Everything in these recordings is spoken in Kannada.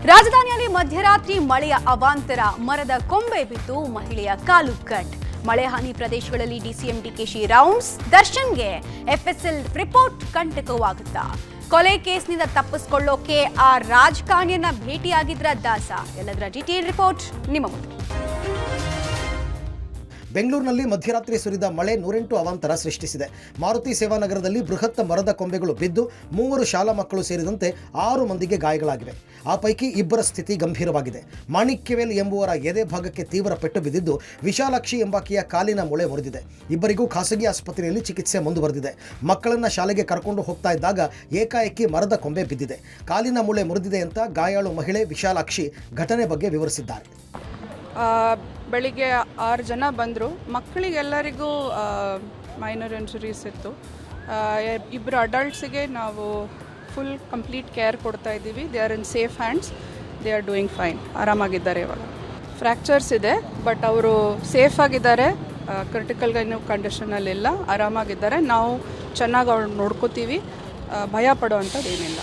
ರಾಜಧಾನಿಯಲ್ಲಿ ಮಧ್ಯರಾತ್ರಿ ಮಳೆಯ ಅವಾಂತರ, ಮರದ ಕೊಂಬೆ ಬಿದ್ದು ಮಹಿಳೆಯ ಕಾಲು ಕಟ್. ಮಳೆ ಹಾನಿ ಪ್ರದೇಶಗಳಲ್ಲಿ ಡಿಸಿಎಂ ಡಿಕೆಶಿ ರೌಂಡ್ಸ್, ದರ್ಶನ್ಗೆ ಎಫ್ಎಸ್ಎಲ್ ರಿಪೋರ್ಟ್ ಕಂಟಕವಾಗುತ್ತಾ? ಕೊಲೆ ಕೇಸ್ನಿಂದ ತಪ್ಪಿಸಿಕೊಳ್ಳೋಕೆ ಆ ರಾಜಕಾರಣಿಯನ್ನ ಭೇಟಿಯಾಗಿದ್ರ ದಾಸ? ಎಲ್ಲದರ ಡೀಟೇಲ್ ರಿಪೋರ್ಟ್ ನಿಮ್ಮ ಮುಂದೆ. ಬೆಂಗಳೂರಿನಲ್ಲಿ ಮಧ್ಯರಾತ್ರಿ ಸುರಿದ ಮಳೆ 108 ಅವಾಂತರ ಸೃಷ್ಟಿಸಿದೆ. ಮಾರುತಿ ಸೇವಾನಗರದಲ್ಲಿ ಬೃಹತ್ ಮರದ ಕೊಂಬೆಗಳು ಬಿದ್ದು 3 ಶಾಲಾ ಮಕ್ಕಳು ಸೇರಿದಂತೆ 6 ಮಂದಿಗೆ ಗಾಯಗಳಾಗಿವೆ. ಆ ಪೈಕಿ 2 ಸ್ಥಿತಿ ಗಂಭೀರವಾಗಿದೆ. ಮಾಣಿಕ್ಯವೇಲ್ ಎಂಬುವರ ಎದೆ ಭಾಗಕ್ಕೆ ತೀವ್ರ ಪೆಟ್ಟು ಬಿದ್ದಿದ್ದು, ವಿಶಾಲಾಕ್ಷಿ ಎಂಬಾಕೆಯ ಕಾಲಿನ ಮೊಳೆ ಮುರಿದಿದೆ. ಇಬ್ಬರಿಗೂ ಖಾಸಗಿ ಆಸ್ಪತ್ರೆಯಲ್ಲಿ ಚಿಕಿತ್ಸೆ ಮುಂದುವರೆದಿದೆ. ಮಕ್ಕಳನ್ನ ಶಾಲೆಗೆ ಕರ್ಕೊಂಡು ಹೋಗ್ತಾ ಇದ್ದಾಗ ಏಕಾಏಕಿ ಮರದ ಕೊಂಬೆ ಬಿದ್ದಿದೆ. ಕಾಲಿನ ಮೂಳೆ ಮುರಿದಿದೆ ಅಂತ ಗಾಯಾಳು ಮಹಿಳೆ ವಿಶಾಲಾಕ್ಷಿ ಘಟನೆ ಬಗ್ಗೆ ವಿವರಿಸಿದ್ದಾರೆ. ಬೆಳಿಗ್ಗೆ 6 ಜನ ಬಂದರು. ಮಕ್ಕಳಿಗೆಲ್ಲರಿಗೂ ಮೈನರ್ ಇಂಜುರೀಸ್ ಇತ್ತು. 2 ಅಡಲ್ಟ್ಸಿಗೆ ನಾವು ಫುಲ್ ಕಂಪ್ಲೀಟ್ ಕೇರ್ ಕೊಡ್ತಾ ಇದ್ದೀವಿ. They are in safe hands. They are doing fine. ಆರಾಮಾಗಿದ್ದಾರೆ. ಇವಾಗ ಫ್ರ್ಯಾಕ್ಚರ್ಸ್ ಇದೆ, ಬಟ್ ಅವರು ಸೇಫ್ ಆಗಿದ್ದಾರೆ. ಕ್ರಿಟಿಕಲ್ ಕಂಡೀಷನಲ್ಲಿಲ್ಲ, ಆರಾಮಾಗಿದ್ದಾರೆ. ನಾವು ಚೆನ್ನಾಗಿ ಅವ್ರು ನೋಡ್ಕೋತೀವಿ. ಭಯ ಪಡೋವಂಥದ್ದು ಏನಿಲ್ಲ.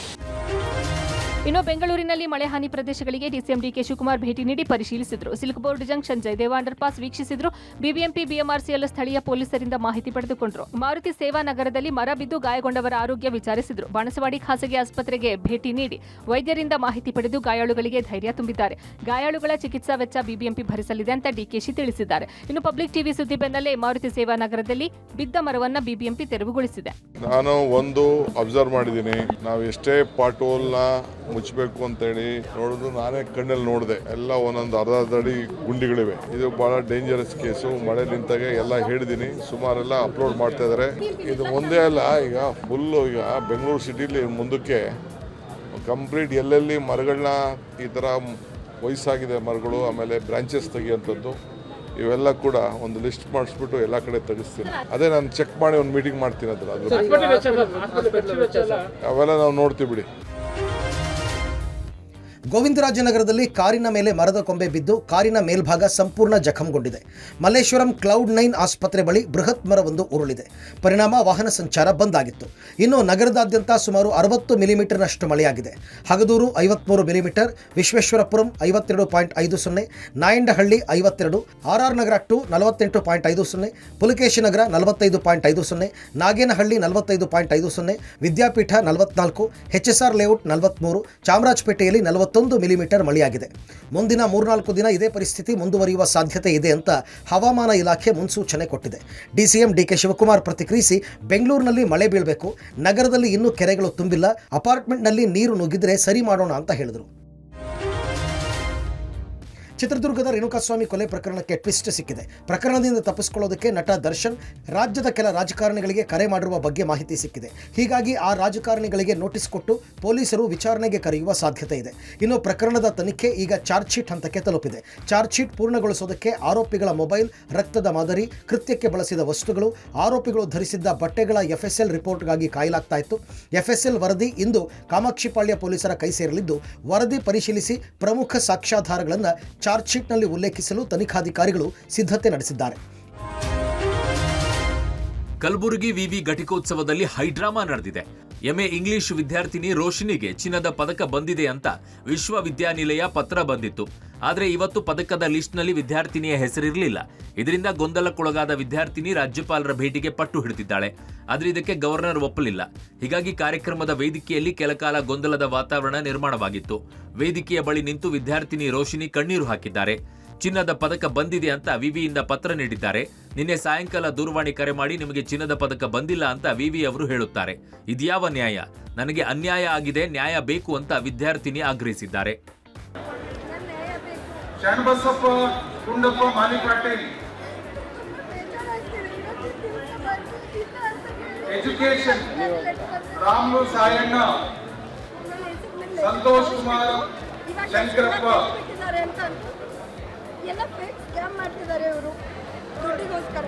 ಇನ್ನು ಬೆಂಗಳೂರಿನಲ್ಲಿ ಮಳೆ ಹಾನಿ ಪ್ರದೇಶಗಳಿಗೆ ಡಿಸಿಎಂ ಡಿಕೆ ಶಿವಕುಮಾರ್ ಭೇಟಿ ನೀಡಿ ಪರಿಶೀಲಿಸಿದರು. Silk board junction, Jayadeva underpass ವೀಕ್ಷಿಸಿದ್ರು. ಬಿಬಿಎಂಪಿ ಬಿಎಂಆರ್ಸಿಎಲ್ ಸ್ಥಳೀಯ ಪೊಲೀಸರಿಂದ ಮಾಹಿತಿ ಪಡೆದುಕೊಂಡರು. ಮಾರುತಿ ಸೇವಾ ನಗರದಲ್ಲಿ ಮರ ಬಿದ್ದು ಗಾಯಗೊಂಡವರ ಆರೋಗ್ಯ ವಿಚಾರಿಸಿದ್ರು. ಬಾಣಸವಾಡಿ ಖಾಸಗಿ ಆಸ್ಪತ್ರೆಗೆ ಭೇಟಿ ನೀಡಿ ವೈದ್ಯರಿಂದ ಮಾಹಿತಿ ಪಡೆದು ಗಾಯಾಳುಗಳಿಗೆ ಧೈರ್ಯ ತುಂಬಿದ್ದಾರೆ. ಗಾಯಾಳುಗಳ ಚಿಕಿತ್ಸಾ ವೆಚ್ಚ ಬಿಬಿಎಂಪಿ ಭರಿಸಲಿದೆ ಅಂತ ಡಿಕೆಶಿ ತಿಳಿಸಿದ್ದಾರೆ. ಇನ್ನು ಪಬ್ಲಿಕ್ ಟಿವಿ ಸುದ್ದಿ ಬೆನ್ನಲ್ಲೇ ಮಾರುತಿ ಸೇವಾ ನಗರದಲ್ಲಿ ಬಿದ್ದ ಮರವನ್ನ ಬಿಬಿಎಂಪಿ ತೆರವುಗೊಳಿಸಿದೆ. ನಾನು ಒಂದು ಅಬ್ಸರ್ವ್ ಮಾಡಿದ್ದೀನಿ. ನಾವು ಎಷ್ಟೇ ಪಾಟೋಲ್ನ ಮುಚ್ಚಬೇಕು ಅಂತೇಳಿ ನೋಡಿದ್ರು, ನಾನೇ ಕಣ್ಣಲ್ಲಿ ನೋಡಿದೆ, ಎಲ್ಲ ಒಂದೊಂದು ಅರ್ಧ ಅಡಿ ಗುಂಡಿಗಳಿವೆ. ಇದು ಬಹಳ ಡೇಂಜರಸ್ ಕೇಸು. ಮಳೆ ನಿಂತಾಗೆ ಎಲ್ಲ ಹೇಳಿದ್ದೀನಿ, ಸುಮಾರೆಲ್ಲ ಅಪ್ಲೋಡ್ ಮಾಡ್ತಾ ಇದ್ದಾರೆ. ಇದು ಒಂದೇ ಅಲ್ಲ, ಈಗ ಫುಲ್ಲು ಈಗ ಬೆಂಗಳೂರು ಸಿಟಿಲಿ ಮುಂದಕ್ಕೆ ಕಂಪ್ಲೀಟ್ ಎಲ್ಲೆಲ್ಲಿ ಮರಗಳನ್ನ ಈ ಥರ ವಯಸ್ಸಾಗಿದೆ ಮರಗಳು, ಆಮೇಲೆ ಬ್ರಾಂಚಸ್ ತೆಗಿಯೋಂಥದ್ದು, ಇವೆಲ್ಲ ಕೂಡ ಒಂದು ಲಿಸ್ಟ್ ಮಾಡಿಸ್ಬಿಟ್ಟು ಎಲ್ಲ ಕಡೆ ತೆಗಿಸ್ತೀನಿ. ಅದೇ ನಾನು ಚೆಕ್ ಮಾಡಿ ಒಂದು ಮೀಟಿಂಗ್ ಮಾಡ್ತೀನಿ. ಅವೆಲ್ಲ ನಾವು ನೋಡ್ತೀವಿ ಬಿಡಿ. ಗೋವಿಂದರಾಜನಗರದಲ್ಲಿ ಕಾರಿನ ಮೇಲೆ ಮರದ ಕೊಂಬೆ ಬಿದ್ದು ಕಾರಿನ ಮೇಲ್ಭಾಗ ಸಂಪೂರ್ಣ ಜಖಂಗೊಂಡಿದೆ. ಮಲ್ಲೇಶ್ವರಂ ಕ್ಲೌಡ್ 9 ಆಸ್ಪತ್ರೆ ಬಳಿ ಬೃಹತ್ ಮರವೊಂದು ಉರುಳಿದೆ. ಪರಿಣಾಮ ವಾಹನ ಸಂಚಾರ ಬಂದ್ ಆಗಿತ್ತು. ಇನ್ನು ನಗರದಾದ್ಯಂತ ಸುಮಾರು 60 ಮಿಲಿಮೀಟರ್ನಷ್ಟು ಮಳೆಯಾಗಿದೆ. ಹಗದೂರು 53 ಮಿಲಿಮೀಟರ್, ವಿಶ್ವೇಶ್ವರಪುರಂ 52.50, ನಾಯಂಡಹಳ್ಳಿ 52, ಆರ್ಆರ್ ನಗರ 2 48.50, ಪುಲಕೇಶಿನಗರ 45.50, ನಾಗೇನಹಳ್ಳಿ 45.50, ವಿದ್ಯಾಪೀಠ 44, ಎಚ್ಎಸ್ಆರ್ ಲೇಔಟ್ 43, ಚಾಮರಾಜಪೇಟೆಯಲ್ಲಿ 41 ಮಿಲಿಮೀಟರ್ ಮಳೆಯಾಗಿದೆ. ಮುಂದಿನ 3-4 ದಿನ ಇದೇ ಪರಿಸ್ಥಿತಿ ಮುಂದುವರಿಯುವ ಸಾಧ್ಯತೆ ಇದೆ ಅಂತ ಹವಾಮಾನ ಇಲಾಖೆ ಮುನ್ಸೂಚನೆ ಕೊಟ್ಟಿದೆ. ಡಿಸಿಎಂ ಡಿಕೆ ಶಿವಕುಮಾರ್ ಪ್ರತಿಕ್ರಿಯಿಸಿ, ಬೆಂಗಳೂರಿನಲ್ಲಿ ಮಳೆ ಬೀಳಬೇಕು, ನಗರದಲ್ಲಿ ಇನ್ನೂ ಕೆರೆಗಳು ತುಂಬಿಲ್ಲ, ಅಪಾರ್ಟ್ಮೆಂಟ್ನಲ್ಲಿ ನೀರು ನುಗ್ಗಿದ್ರೆ ಸರಿ ಮಾಡೋಣ ಅಂತ ಹೇಳಿದರು. ಚಿತ್ರದುರ್ಗದ ರೇಣುಕಾಸ್ವಾಮಿ ಕೊಲೆ ಪ್ರಕರಣಕ್ಕೆ ಟ್ವಿಸ್ಟ್ ಸಿಕ್ಕಿದೆ. ಪ್ರಕರಣದಿಂದ ತಪ್ಪಿಸಿಕೊಳ್ಳೋದಕ್ಕೆ ನಟ ದರ್ಶನ್ ರಾಜ್ಯದ ಕೆಲ ರಾಜಕಾರಣಿಗಳಿಗೆ ಕರೆ ಮಾಡಿರುವ ಬಗ್ಗೆ ಮಾಹಿತಿ ಸಿಕ್ಕಿದೆ. ಹೀಗಾಗಿ ಆ ರಾಜಕಾರಣಿಗಳಿಗೆ ನೋಟಿಸ್ ಕೊಟ್ಟು ಪೊಲೀಸರು ವಿಚಾರಣೆಗೆ ಕರೆಯುವ ಸಾಧ್ಯತೆ ಇದೆ. ಇನ್ನು ಪ್ರಕರಣದ ತನಿಖೆ ಈಗ ಚಾರ್ಜ್ ಶೀಟ್ ಹಂತಕ್ಕೆ ತಲುಪಿದೆ. ಚಾರ್ಜ್ ಶೀಟ್ ಪೂರ್ಣಗೊಳಿಸೋದಕ್ಕೆ ಆರೋಪಿಗಳ ಮೊಬೈಲ್, ರಕ್ತದ ಮಾದರಿ, ಕೃತ್ಯಕ್ಕೆ ಬಳಸಿದ ವಸ್ತುಗಳು, ಆರೋಪಿಗಳು ಧರಿಸಿದ್ದ ಬಟ್ಟೆಗಳ ಎಫ್ಎಸ್ಎಲ್ ರಿಪೋರ್ಟ್ಗಾಗಿ ಕಾಯಲಾಗ್ತಾ ಇತ್ತು. ಎಫ್ಎಸ್ಎಲ್ ವರದಿ ಇಂದು ಕಾಮಾಕ್ಷಿಪಾಳ್ಯ ಪೊಲೀಸರ ಕೈ ಸೇರಲಿದ್ದು, ವರದಿ ಪರಿಶೀಲಿಸಿ ಪ್ರಮುಖ ಸಾಕ್ಷ್ಯಾಧಾರಗಳನ್ನು ಚಾರ್ಜ್ ಶೀಟ್ನಲ್ಲಿ ಉಲ್ಲೇಖಿಸಲು ತನಿಖಾಧಿಕಾರಿಗಳು ಸಿದ್ಧತೆ ನಡೆಸಿದ್ದಾರೆ. ಕಲಬುರಗಿ ವಿವಿ ಘಟಿಕೋತ್ಸವದಲ್ಲಿ ಹೈಡ್ರಾಮಾ ನಡೆದಿದೆ. ಎಂಎ ಇಂಗ್ಲಿಷ್ ವಿದ್ಯಾರ್ಥಿನಿ ರೋಶಿನಿಗೆ ಚಿನ್ನದ ಪದಕ ಬಂದಿದೆ ಅಂತ ವಿಶ್ವವಿದ್ಯಾನಿಲಯ ಪತ್ರ ಬಂದಿತ್ತು. ಆದರೆ ಇವತ್ತು ಪದಕದ ಲಿಸ್ಟ್ನಲ್ಲಿ ವಿದ್ಯಾರ್ಥಿನಿಯ ಹೆಸರಿರಲಿಲ್ಲ. ಇದರಿಂದ ಗೊಂದಲಕ್ಕೊಳಗಾದ ವಿದ್ಯಾರ್ಥಿನಿ ರಾಜ್ಯಪಾಲರ ಭೇಟಿಗೆ ಪಟ್ಟು ಹಿಡಿದಿದ್ದಾಳೆ. ಆದರೆ ಇದಕ್ಕೆ ಗವರ್ನರ್ ಒಪ್ಪಲಿಲ್ಲ. ಹೀಗಾಗಿ ಕಾರ್ಯಕ್ರಮದ ವೇದಿಕೆಯಲ್ಲಿ ಕೆಲಕಾಲ ಗೊಂದಲದ ವಾತಾವರಣ ನಿರ್ಮಾಣವಾಗಿತ್ತು. ವೇದಿಕೆಯ ಬಳಿ ನಿಂತು ವಿದ್ಯಾರ್ಥಿನಿ ರೋಶಿನಿ ಕಣ್ಣೀರು ಹಾಕಿದ್ದಾರೆ. ಚಿನ್ನದ ಪದಕ ಬಂದಿದೆ ಅಂತ ವಿವಿಯಿಂದ ಪತ್ರ ನೀಡಿದ್ದಾರೆ. ನಿನ್ನೆ ಸಾಯಂಕಾಲ ದೂರವಾಣಿ ಕರೆ ಮಾಡಿ ನಿಮಗೆ ಚಿನ್ನದ ಪದಕ ಬಂದಿಲ್ಲ ಅಂತ ವಿವಿ ಅವರು ಹೇಳುತ್ತಾರೆ. ಇದ್ಯಾವ ನ್ಯಾಯ? ನನಗೆ ಅನ್ಯಾಯ ಆಗಿದೆ, ನ್ಯಾಯ ಬೇಕು ಅಂತ ವಿದ್ಯಾರ್ಥಿನಿ ಆಗ್ರಹಿಸಿದ್ದಾರೆ. ಶರಣಬಸಪ್ಪ ಗುಂಡಪ್ಪ ಮಾಲಿಪಾಟೀಲ್ ಎಜುಕೇಶನ್, ರಾಮು ಸಾಯಣ್ಣ, ಸಂತೋಷ್ ಕುಮಾರ್, ಶಂಕರಪ್ಪ ಎಲ್ಲ ಫೇಕ್ ಸ್ಕ್ಯಾಮ್ ಮಾಡ್ತಿದ್ದಾರೆ ಇವರು ದುಡ್ಡಿಗೋಸ್ಕರ.